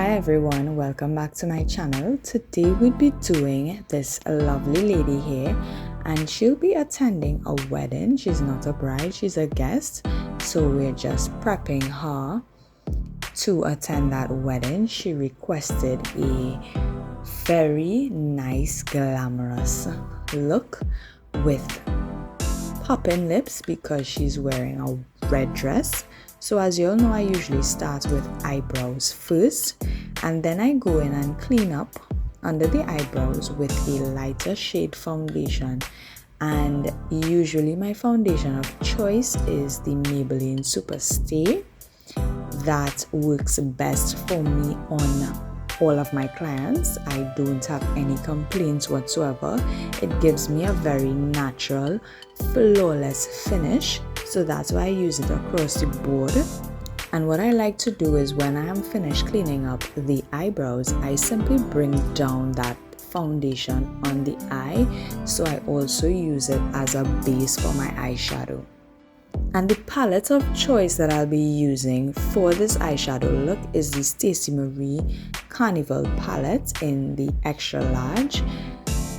Hi everyone, welcome back to my channel. Today we'll be doing this lovely lady here, and she'll be attending a wedding. She's not a bride, she's a guest, so we're just prepping her to attend that wedding. She requested a very nice glamorous look with popping lips because she's wearing a red dress. So as you all know, I usually start with eyebrows first, and then I go in and clean up under the eyebrows with a lighter shade foundation. And usually my foundation of choice is the Maybelline Super Stay. That works best for me on all of my clients. I don't have any complaints whatsoever. It gives me a very natural, flawless finish. So that's why I use it across the board. And what I like to do is when I am finished cleaning up the eyebrows, I simply bring down that foundation on the eye. So I also use it as a base for my eyeshadow. And the palette of choice that I'll be using for this eyeshadow look is the Stacey Marie Carnival palette in the extra large.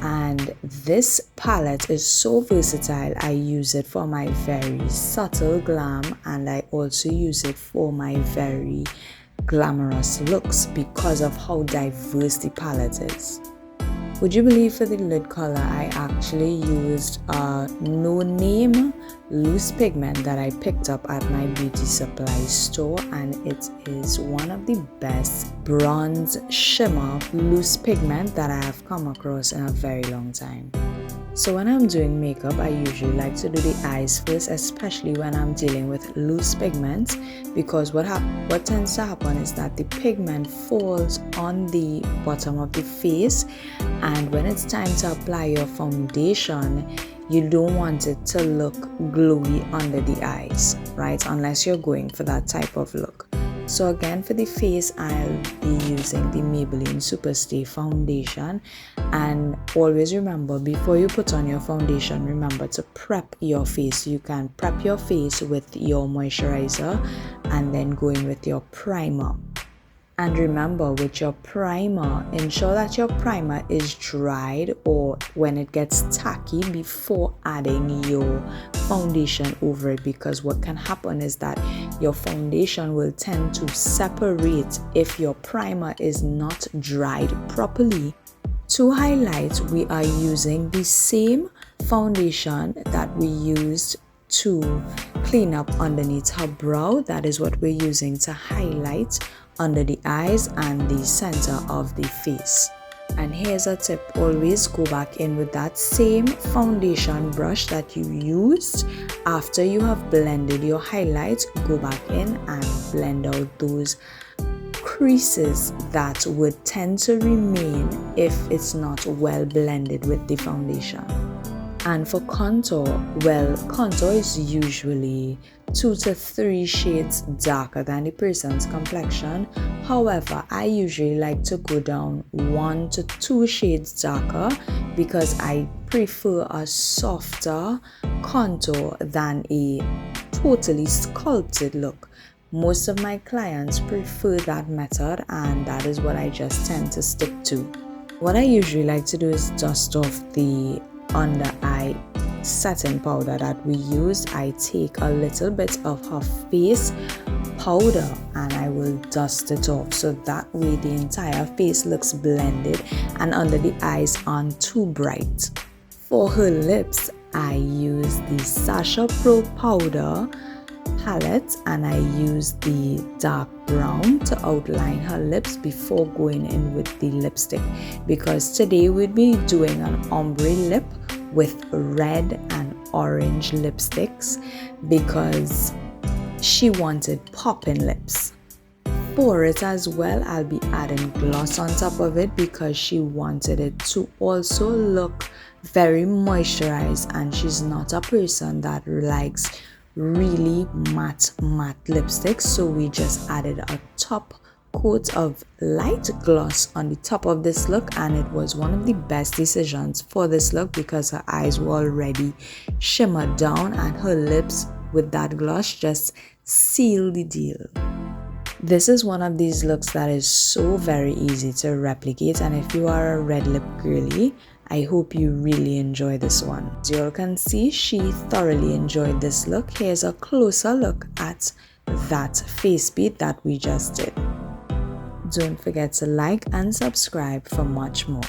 And this palette is so versatile. I use it for my very subtle glam, and I also use it for my very glamorous looks because of how diverse the palette is. Would you believe for the lid color I actually used a no-name loose pigment that I picked up at my beauty supply store, and it is one of the best bronze shimmer loose pigment that I have come across in a very long time. So when I'm doing makeup, I usually like to do the eyes first, especially when I'm dealing with loose pigments, because what tends to happen is that the pigment falls on the bottom of the face, and when it's time to apply your foundation, you don't want it to look glowy under the eyes, right? Unless you're going for that type of look. So again, for the face, I'll be using the Maybelline Super Stay foundation. And always remember, before you put on your foundation, remember to prep your face. You can prep your face with your moisturizer and then go in with your primer. And remember, with your primer, ensure that your primer is dried or when it gets tacky before adding your foundation over it, because what can happen is that your foundation will tend to separate if your primer is not dried properly. To highlight, we are using the same foundation that we used to clean up underneath her brow. That is what we're using to highlight under the eyes and the center of the face. And here's a tip: always go back in with that same foundation brush that you used after you have blended your highlights. Go back in and blend out those creases that would tend to remain if it's not well blended with the foundation. And for contour, well, contour is usually 2 to 3 shades darker than the person's complexion. However, I usually like to go down 1 to 2 shades darker because I prefer a softer contour than a totally sculpted look. Most of my clients prefer that method, and that is what I just tend to stick to. What I usually like to do is dust off the under eye setting powder that we used. I take a little bit of her face powder and I will dust it off, so that way the entire face looks blended and under the eyes aren't too bright. For her lips, I use the Sacha Pro powder palette and I use the dark brown to outline her lips before going in with the lipstick, because today we'll be doing an ombre lip with red and orange lipsticks because she wanted popping lips. For it as well, I'll be adding gloss on top of it because she wanted it to also look very moisturized, and she's not a person that likes really matte lipsticks, so we just added a top coat of light gloss on the top of this look, and it was one of the best decisions for this look because her eyes were already shimmered down and her lips with that gloss just sealed the deal. This is one of these looks that is so very easy to replicate, and if you are a red lip girly, I hope you really enjoy this one. As you all can see, she thoroughly enjoyed this look. Here's a closer look at that face beat that we just did. Don't forget to like and subscribe for much more.